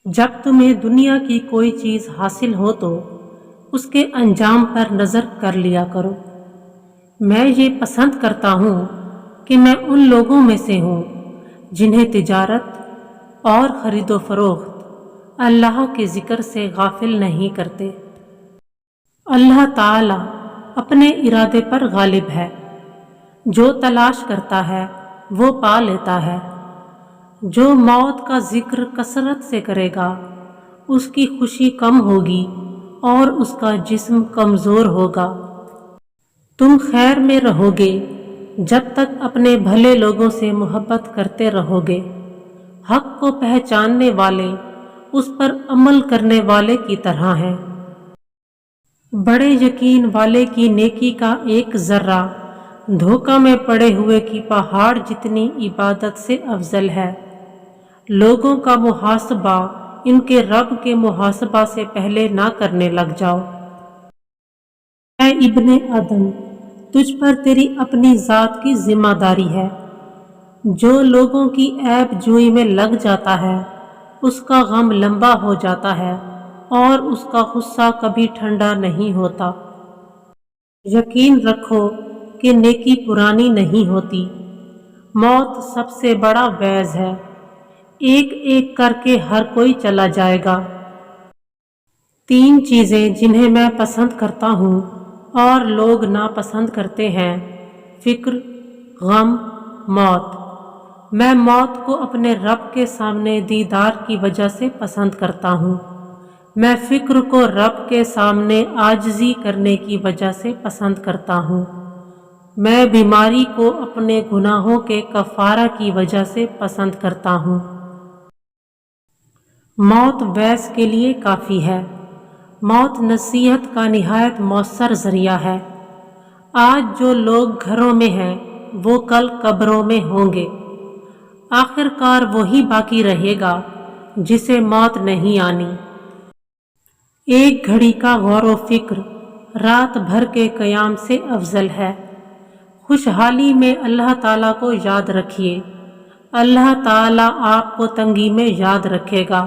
جب تمہیں دنیا کی کوئی چیز حاصل ہو تو اس کے انجام پر نظر کر لیا کرو۔ میں یہ پسند کرتا ہوں کہ میں ان لوگوں میں سے ہوں جنہیں تجارت اور خرید و فروخت اللہ کے ذکر سے غافل نہیں کرتے۔ اللہ تعالیٰ اپنے ارادے پر غالب ہے، جو تلاش کرتا ہے وہ پا لیتا ہے۔ جو موت کا ذکر کثرت سے کرے گا اس کی خوشی کم ہوگی اور اس کا جسم کمزور ہوگا۔ تم خیر میں رہو گے جب تک اپنے بھلے لوگوں سے محبت کرتے رہو گے۔ حق کو پہچاننے والے اس پر عمل کرنے والے کی طرح ہیں۔ بڑے یقین والے کی نیکی کا ایک ذرہ دھوکہ میں پڑے ہوئے کی پہاڑ جتنی عبادت سے افضل ہے۔ لوگوں کا محاسبہ ان کے رب کے محاسبہ سے پہلے نہ کرنے لگ جاؤ۔ اے ابن آدم، تجھ پر تیری اپنی ذات کی ذمہ داری ہے۔ جو لوگوں کی عیب جوئی میں لگ جاتا ہے اس کا غم لمبا ہو جاتا ہے اور اس کا غصہ کبھی ٹھنڈا نہیں ہوتا۔ یقین رکھو کہ نیکی پرانی نہیں ہوتی۔ موت سب سے بڑا وعظ ہے، ایک ایک کر کے ہر کوئی چلا جائے گا۔ تین چیزیں جنہیں میں پسند کرتا ہوں اور لوگ ناپسند کرتے ہیں: فقر، غم، موت۔ میں موت کو اپنے رب کے سامنے دیدار کی وجہ سے پسند کرتا ہوں۔ میں فقر کو رب کے سامنے عاجزی کرنے کی وجہ سے پسند کرتا ہوں۔ میں بیماری کو اپنے گناہوں کے کفارہ کی وجہ سے پسند کرتا ہوں۔ موت وعظ کے لیے کافی ہے۔ موت نصیحت کا نہایت مؤثر ذریعہ ہے۔ آج جو لوگ گھروں میں ہیں وہ کل قبروں میں ہوں گے۔ آخر کار وہی باقی رہے گا جسے موت نہیں آنی۔ ایک گھڑی کا غور و فکر رات بھر کے قیام سے افضل ہے۔ خوشحالی میں اللہ تعالیٰ کو یاد رکھیے، اللہ تعالیٰ آپ کو تنگی میں یاد رکھے گا۔